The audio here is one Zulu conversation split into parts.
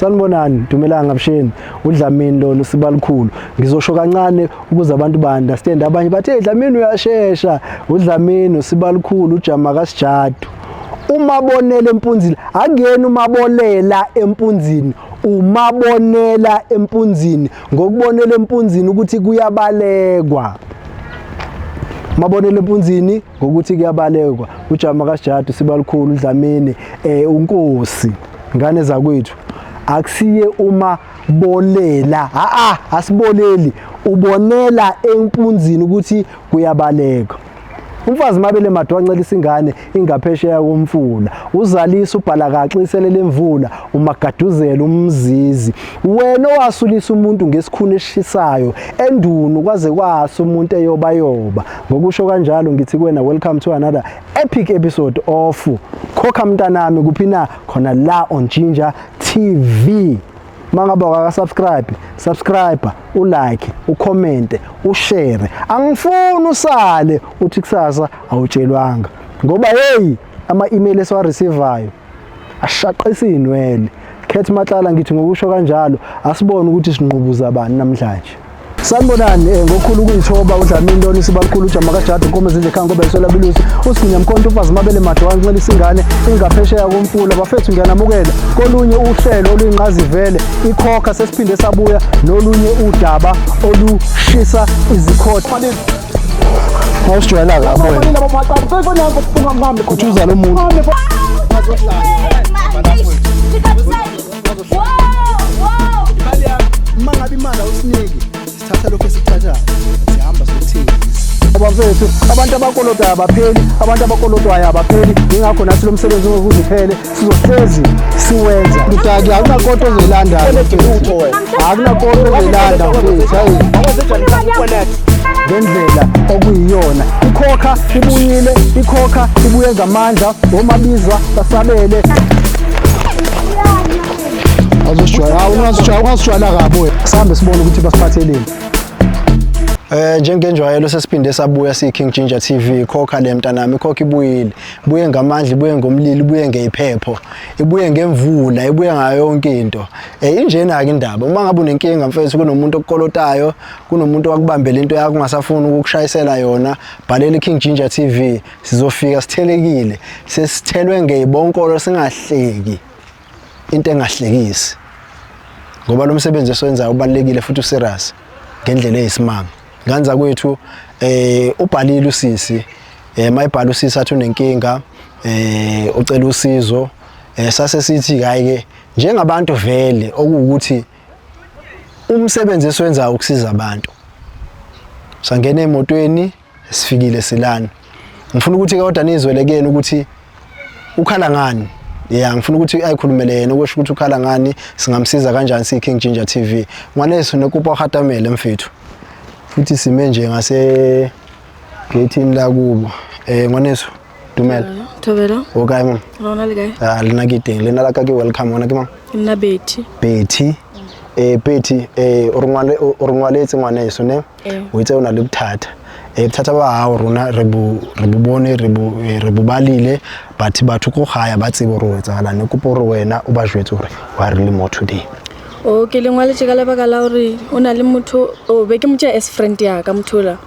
Sanibonani, Dumelanga Msheni, uDlamini lona sibalikhulu. Ngizosho kancane ukuze abantu ba-understand. Abanye bathi Dlamini uyashesha. uDlamini sibalikhulu ujama kaSijadu. Umabonela empunzini, akuyena umabolela empunzini, umabonela empunzini. Ngokubonela empunzini ukuthi kuyabalekwa. Mabonela empunzini ngokuthi kuyabalekwa. Ujama kaSijadu sibalikhulu uDlamini unkosi. Ngane zakwethu. Akusiye uma bolela asiboleli ubonela empunzini ukuthi kuyabaleka. Umfazi mabele madwa ncelisa ingane ingaphesheya komfula uzalisa ubhala kaxisele lemvula umagaduzela umzizi wena owasulisa umuntu ngesikhuni eshishayo endunu kwaze kwasa umuntu eyoba ngokusho kanjalo ngithi kuwena welcome to another epic episode of Khokha Mntanami kuphina khona la on Ginger TV. Mangaba subscribe, ulike, ucommente, ushare. Angifuni usale uthi kusasa awutshelwanga. Ngoba ama-email esiwareceivayo ashaqisa inwele. Khethi Matlala ngithi ngokusho kanjalo asibone ukuthi sinqubuza bani namhlanje. Sanibonani ngokukhulu ukuyithoba uDlamini lona sibalikhulu ujama kaSijadu nkomezo nje khanga ngoba isola bilusi usiginya mkhonto ufazi mabele madwa ncelisa ingane ingaphesheya komfula bafethu ngiyanamukela kolunye uhlelo oluyinqazi vele ikhokha sesiphinde sabuya nolunye udaba olushisa izikhotha awusijwayela lapho wena kuthuza lo muntu mangabe imali awusiniki sithatha lokho esithathayo sihamba sokuthengisa abafethu abantu abakolodayo abapheli abantu abakolodwayo abapheli ingakho nathi lo msebenzi ngokuthi phele sizohlezi siwenza kudaki akunakonto ozoyilanda akunakonto ozoyilanda ngendlela okuyiyona ikhokha ibuyile ikhokha ibuye ngamandla omabizwa basabele ungazijwayela kabi sihambe sibone ukuthi basiphatheleni. Njengenjwayelo sesiphinde sabuya siKing Ginger TV Khokha le Mntanami ikhokha ibuyile ibuye ngamandla ibuye ngomlilo ibuye ngeyiphepho ibuye ngemvula ibuye ngayo yonke into injena ke indaba uma ngabe unenkinga mfethu kunomuntu okukolotayo kunomuntu wakubambela into yakho ungasafuni ukukushayisela yona bhalela iKing Ginger TV sizofika sithelekile sesithelwe ngeyibonkolo singahleki into engahlekisi ngoba lo msebenzi esiwenzayo ubalekile futhi userious ngendlela eyisimanga nganza kwethu ubhalile usisi mayibhala usisi athi unenkinga ucela usizo sase sithi hayi ke njengabantu vele okuwukuthi umsebenzi esiwenzayo ukusiza abantu sangena emotweni sifikile silana ngifuna ukuthi kodwa nizwelekene ukuthi ukhala ngani ngifuna ukuthi ayikhulumele yena okusho ukuthi ukhala ngani singamsiza kanjani siKing Ginger TV ngwaneso nekupa uhatamele mfethu futhi sime nje ngase gateini la kubo ngwaneso Dumela Thobela okay mama lona likae lina kiding lena la ka ke welcome wona ke mama nna Betty Betty orngwaletse ngwaneso ne o itse ona le bothatha bothatha ba hao rona re bone re balile bathi batho go gaya ba tsebo ro etsagala ne kopo re wena o ba jwetse hore wa re le mo today ke lengwa le tsheka le baka la hore ona le motho o be ke motho as friend ya ka mothola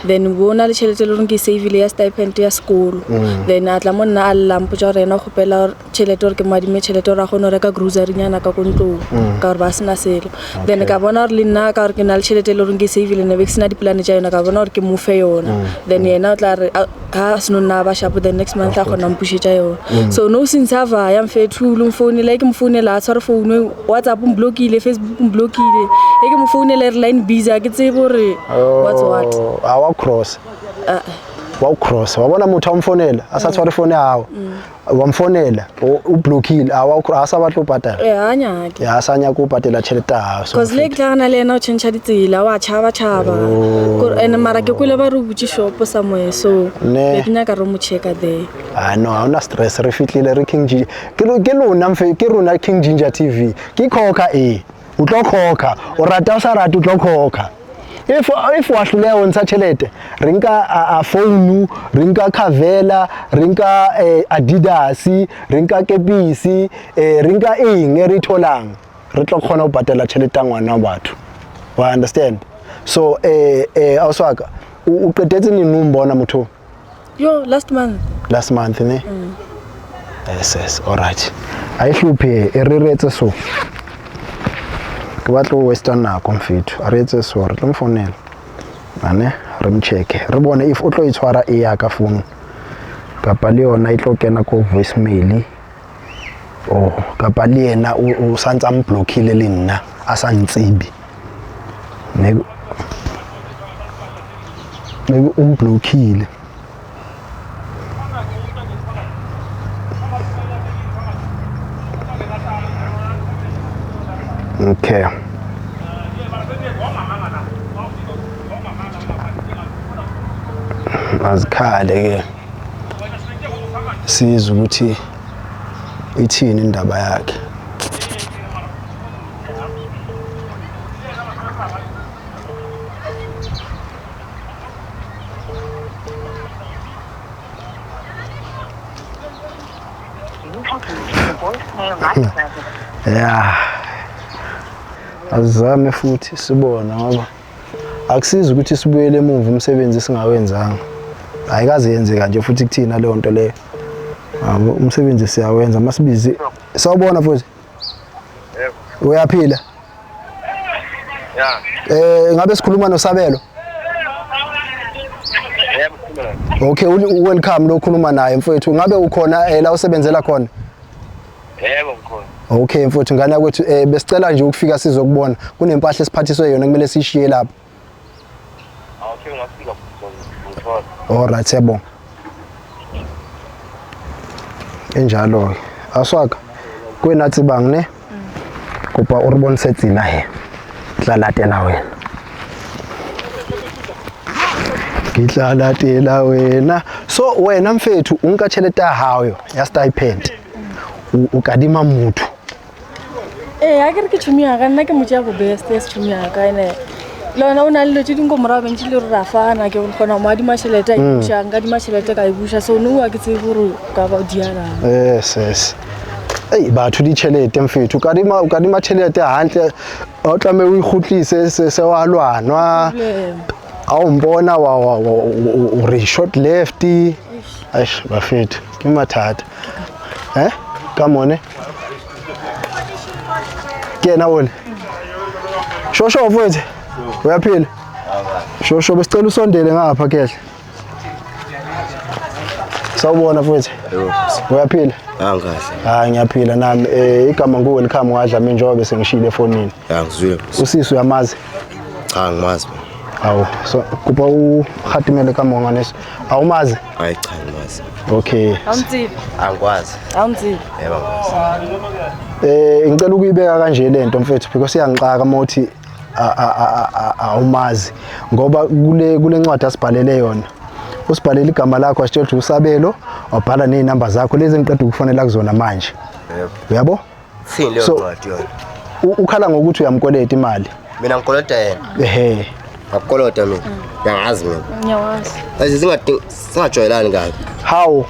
then bona le tšhelete le ke save le ya stipend ya school then atla monna a lampo tja rena go pela tšhelete hore ke madime tšhelete ra gona reka grocery nyana ka kontlo ka hore ba sena selo then ka bona hore le nna ka hore ke na le tšhelete le ke save le ne be sena diplan tja yona ka bona hore ke mo fe yona then yena o tla re ka seno nna ba shapo the next month a gona mpushetja yona so no since ava ya mfethu lo mfone like mfone la tshware phone WhatsApp mblockile Facebook mblockile ke mo phone le line busy a ke tsebe hore what's what awa cross wabona motho amfonela asatshware phone yawo wamfonela ublockile asabatlo upatala hanya ke asanya ku upatela tšhelete yawo cause le tlana le ena o tshentsha ditsela wa chaba ene mara ke kule ba re butse shop somewhere so be kenya ka re mo checka there no hauna stress re fitlile re King Ginger ke lona mfe ke rona King Ginger TV ke khokha o tlo khokha o rata o sa rata o tlo khokha if wahluleya wonsa tšhelete rinka a phone rinka Kavela rinka Adidas rinka kepisi rinka eng e re tholang re tlo khona ho patela tšhelete ya ngwana wa batho wa understand so awuswaka o qetetse nini umbona motho yo last month ne yes all right a hluphe e reretse so ke batlo western nako mfethu a retse so re tlo mfonela ane re mcheke re bone if o tlo itshwara e ya ka phone kapa le yona e tlo kena ko voicemail kapa le yena o santsa mblockile le nna a sa ntsebi maybe umblockile okay azikhale ke sizwe ukuthi ithini indaba yakhe yeah azame futhi sibona ngoba akusiza ukuthi sibuyele emuva umsebenzi singawenzanga ayikaze yenzeka nje futhi kuthina leyo nto leyo umsebenzi siyawenza masibizi sawubona futhi yebo uyaphila yeah ngabe sikhuluma noSabelo yebo sikhuluma okay welcome lo khuluma naye mfowethu ngabe ukhona la usebenzela khona yebo ngikhona okay mfowethu ngana kwethu besicela nje ukufika sizokubona kunempahla esiphathiswe yona kumele sishiye lapha okay ngafika ngithola all right yebo enjalo ke aswaka kwenathi bangne kopa o re bontshe tsela he tla latela wena ke tla latela wena so wena mfethu o nka tšhelete ya hao ya stipend o kadima motho ha ke re ke tšhomi ya ka nna ke motho ya go best ya tšhomi ya ka ene le wena o na le dilo tse dingwe morao bentši le re ra fana ke kgona mo adima tšhelete a ibuša nka adima tšhelete ka e buša so ne wa ke tsebe gore ka ba o dialang yes batho ditšhelete mfethu o kadima tšhelete hantle o tlameha o ikgutlise se wa lwanwa a o mbona o re short left aish bafethu ke mathata come on kena wona shosho mfethu uyaphila shosho besicela usondele ngapha kehle sawubona mfethu uyaphila kahle ngiyaphila nami igama ngu welcome wadla mina njengoba sengishile efonini ngizwile usisi uyamazi cha ngimazi awu so kuba uhatimele kamonga neso awumazi hayi cha ngimazi okay awuntsibi angikwazi awuntsibi yebo ngicela ukuyibeka kanje lento mfethu because iyangixaka mothi awumazi ngoba kule ncwadi asibhalele yona usibhalela igama lakho asitshela ukuthi uSabelo wabhala nezinamba zakho lezi engiqeda ukufonela kuzona manje yebo uyabo sini leyo ncwadi yona ukhala ngokuthi uyamkoleta imali mina ngikolota yena ngakolota mina uyangazi mina ngiyawazi ayi singajwayelani kabi how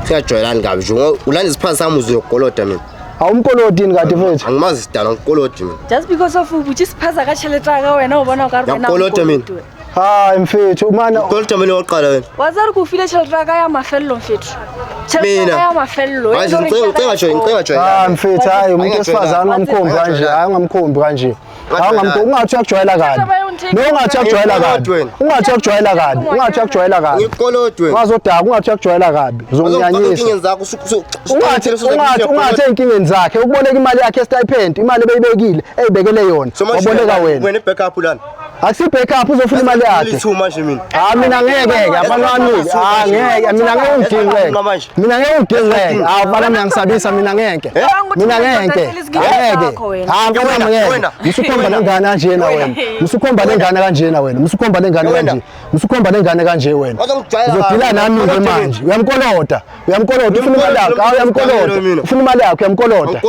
singajwayelani kabi nje ulanda isiphathi sami uzokolota mina awumkolotini kade mfethu angimazi sidala ngikolota mina just because of ukuthi siphaza ka tšhelete ka wena o bona o ka re wena Ngiyakolota mina. hayi mfethu mana kolota mina oqala wena wa tsare ko file tšhelete ka ya mafello mfethu tšhelete Mina. ya mafello hayi ngicela joyina mfethu hayi umuntu esifazana ungamkhombi kanje hayi ungamkhombi kanje ungathi uyakujwayela kabi ungathi uyakujwayela kabi ungathi uyakujwayela kabi ungathi uyakujwayela kabi ngikolotwe ungazodaka ungathi uyakujwayela kabi uzonginyanyisa ingeni zakho ungathi enkingeni zakhe ukuboleka imali yakhe estipend imali ebeyibekile eyibekele yona waboleka wena backup lana akusi backup uzofuna imali yakhe lithu manje mina mina ngeke afana wami ngeke mina ngeke ungidingeke mina ngeke ungidingeke afana mina ngisabisa mina ngeke mina ngeke afana ngeke musukhomba lengane kanje na wena musukhomba lengane kanje na wena musukhomba lengane kanje musukhomba lengane kanje wena uzodila nami manje uyamkolota ufuna imali yakhe uyamkolota ufuna imali yakhe uyamkolota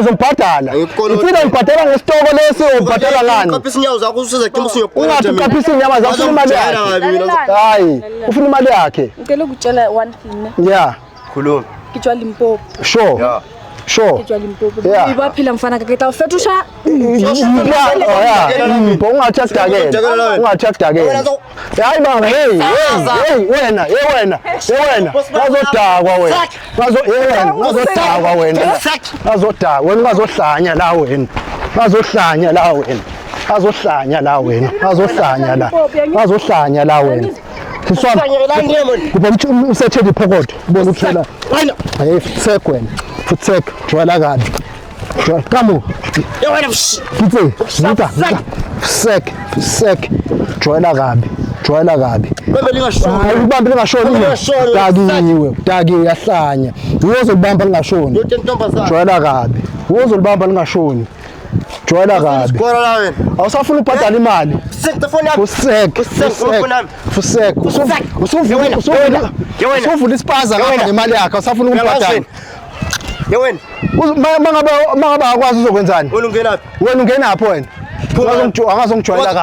uzombhadala ufuna umbhadala ngesitoko lesi umbhadala ngani uqaphisa inyawo zakho usezagcina ungathi uqaphisa inyama zakho ufuna imali yakhe hayi ufuna imali yakhe ngicela ukutshela one thing yeah khuluma ke tswa Limpopo sure yeah Sure. ke tswa Limpopo Yeah. e ba phela mfana ka ke tla o fetosha ungathi akudakela hayi baba hey wena ngazodakwa wena ngazodakwa wena ngazohlanya la wena ngazohlanya la wena siswami kuba usethe iphokodo ubona uthela hey futsek wena futsek jwala kabi kamu kitse zita futsek jwala kabi ubambe lingashoni dakiwe yahlanya uyozolibamba lingashoni jwala kabi uyozolibamba lingashoni jwala kabi awusafuna ubhadala imali usuvula ispaza ngapha ngemali yakhe awusafuna ukubhadala mangabe akwazi uzokwenzani wena ungenaphi wena angazongijwayela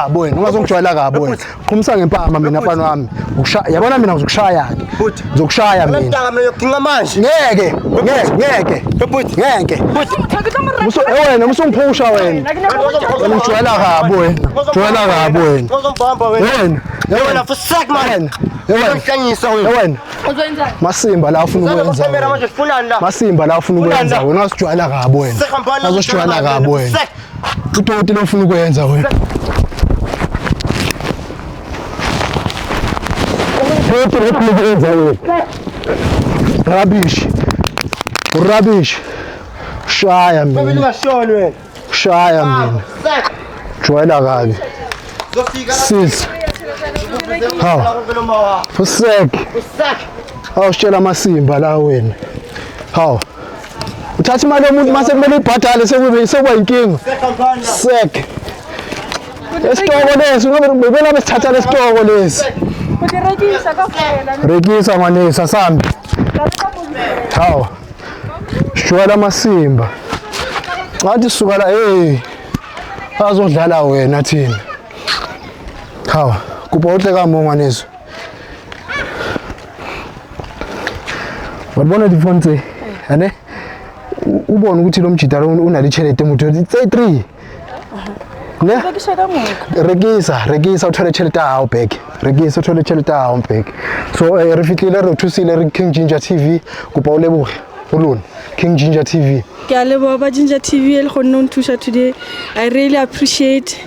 kabi wena qhumisa ngempama mina mfana wami yabona mina ngizokushaya-ke ngizokushaya mina ngeke wena musungiphusha wena ungijwayela kabi wena masimba la ufuna ukwenza wena ungasijwayela kabi wena ngazosijwayela kabi wena utoti lo ufuna ukwenza wena rubbish shaya mina jwayela kabi sis fusek awusitshela amasimba la wena uthatha imali yomuntu mase kumele ibhadale sekuba inkinga sek esitoko lesi ubona besithatha lesitoko lesi rekisa manesa sambi sijwayela amasimba ngathi suka la azodlala wena thina kuba uhle kamonga nezo wabona difonse ane ubona ukuthi lo mjidala unalithelete umuntu 3 ne rekisa uthole thelete awu back rekisa uthole thelete awu back so re fitlile re thusile re King Ginger TV kupa o leboge ulona King Ginger TV ke a leboga ba Ginger TV e le go nna o nthusa today. I really appreciate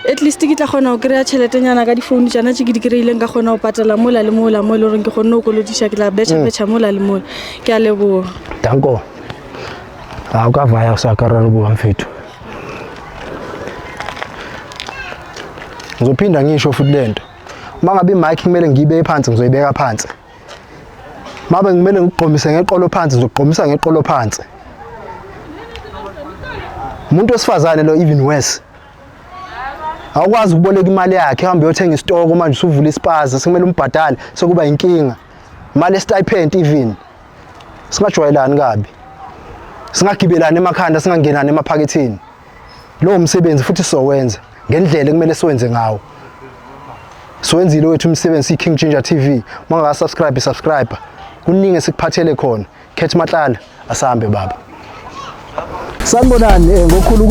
at least ke tla gona o kry-a tšhelete nyana ka difounu tsana tse ke di kry-ileng ka gona o patela mola le mola mo e le goreng ke gonne o kolodisa ke tla betšha mola le mola ke a leboga danko ukavaya usakararbuka mfethu ngizophinda ngisho futhi lento mangabe imic kumele ngiyibeke phansi ngizoyibeka phansi mabe ngimele ngigqomise ngeqolo phansi ngizogqomisa ngeqolo phansi umuntu wesifazane lo even worse awukwazi ukuboleka imali yakhe hambe uyothenga isitoko manje usuvula ispaza sekumele umbhadale sokuba inkinga imali stipend even singajwayelani kabi singagibelana emakhanda singangenani emaphakethini lo umsebenzi futhi sowenza ngendlela kumele siwenze ngawo siwenzile wethu umsebenzi King Ginger TV mangaka subscribe kuningi sikuphathele khona Khethi Matlala asambe baba sanibonani ngokhulu